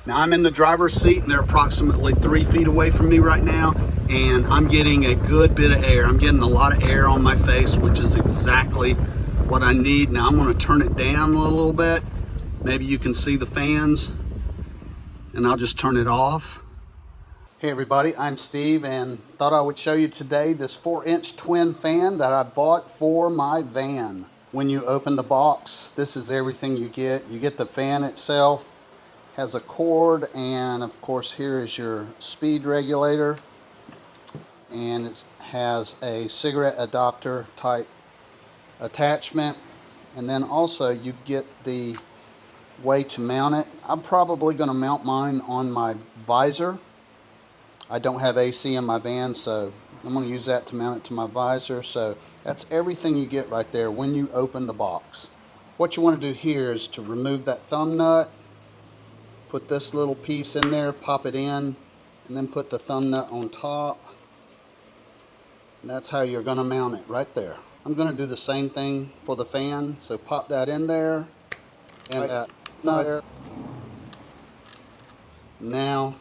Now I'm in the driver's seat and they're approximately 3 feet away from me right now, and I'm getting a good bit of air. I'm getting a lot of air on my face, which is exactly what I need. Now I'm going to turn it down a little bit. Maybe you can see the fans, and I'll just turn it off. Hey everybody, I'm Steve, and thought I would show you today this 4-inch twin fan that I bought for my van. When you open the box, this is everything you get. You get the fan itself, has a cord, and of course here is your speed regulator, and it has a cigarette adapter type attachment, and then also you get the way to mount it. I'm probably going to mount mine on my visor. I don't have AC in my van, so I'm going to use that to mount it to my visor. So that's everything you get right there when you open the box. What you want to do here is to remove that thumb nut, put this little piece in there, pop it in, and then put the thumb nut on top. And that's how you're going to mount it right there. I'm going to do the same thing for the fan, so pop that in there, and that nut. Now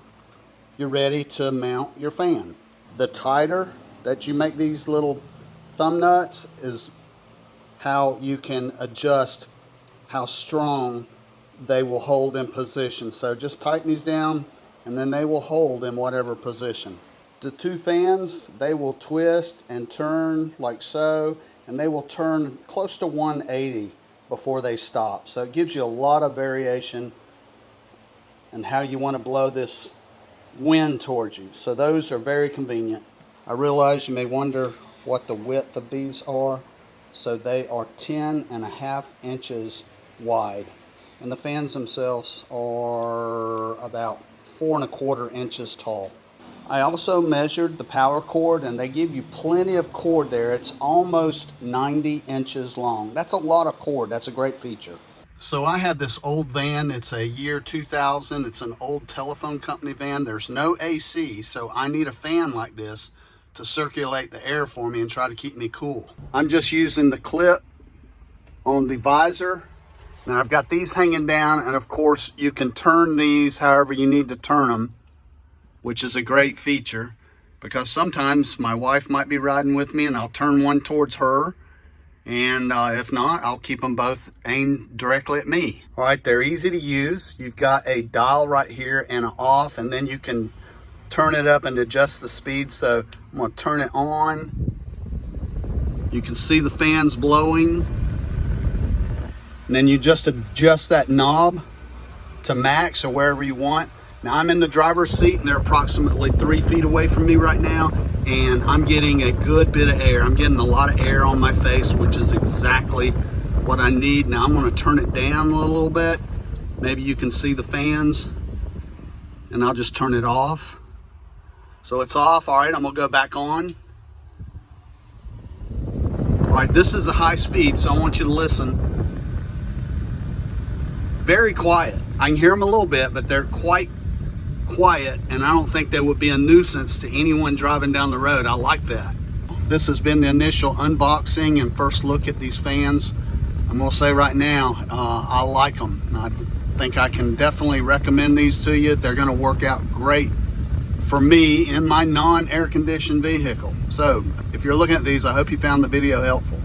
you're ready to mount your fan. The tighter that you make these little thumb nuts is how you can adjust how strong they will hold in position. So just tighten these down and then they will hold in whatever position. The two fans, they will twist and turn like so, and they will turn close to 180 before they stop. So it gives you a lot of variation in how you want to blow this wind towards you. So those are very convenient. I realize you may wonder what the width of these are. So they are 10.5 inches wide, and the fans themselves are about 4.25 inches tall. I also measured the power cord, and they give you plenty of cord there. It's almost 90 inches long. That's a lot of cord. That's a great feature. So I have this old van. It's a year 2000. It's an old telephone company van. There's no AC, so I need a fan like this to circulate the air for me and try to keep me cool. I'm just using the clip on the visor. Now I've got these hanging down, and of course you can turn these however you need to turn them, which is a great feature, because sometimes my wife might be riding with me and I'll turn one towards her, and if not, I'll keep them both aimed directly at me. All right, they're easy to use. You've got a dial right here and an off, and then you can turn it up and adjust the speed. So I'm going to turn it on. You can see the fans blowing, and then you just adjust that knob to max or wherever you want. Now I'm in the driver's seat and they're approximately 3 feet away from me right now, and I'm getting a good bit of air. I'm getting a lot of air on my face, which is exactly what I need. Now I'm going to turn it down a little bit. Maybe you can see the fans, and I'll just turn it off. So it's off. All right, I'm going to go back on. All right, this is a high speed, so I want you to listen. Very quiet. I can hear them a little bit, but they're quite quiet, and I don't think they would be a nuisance to anyone driving down the road. I like that. This has been the initial unboxing and first look at these fans. I'm going to say right now, I like them. I think I can definitely recommend these to you. They're going to work out great for me in my non-air conditioned vehicle. So if you're looking at these, I hope you found the video helpful.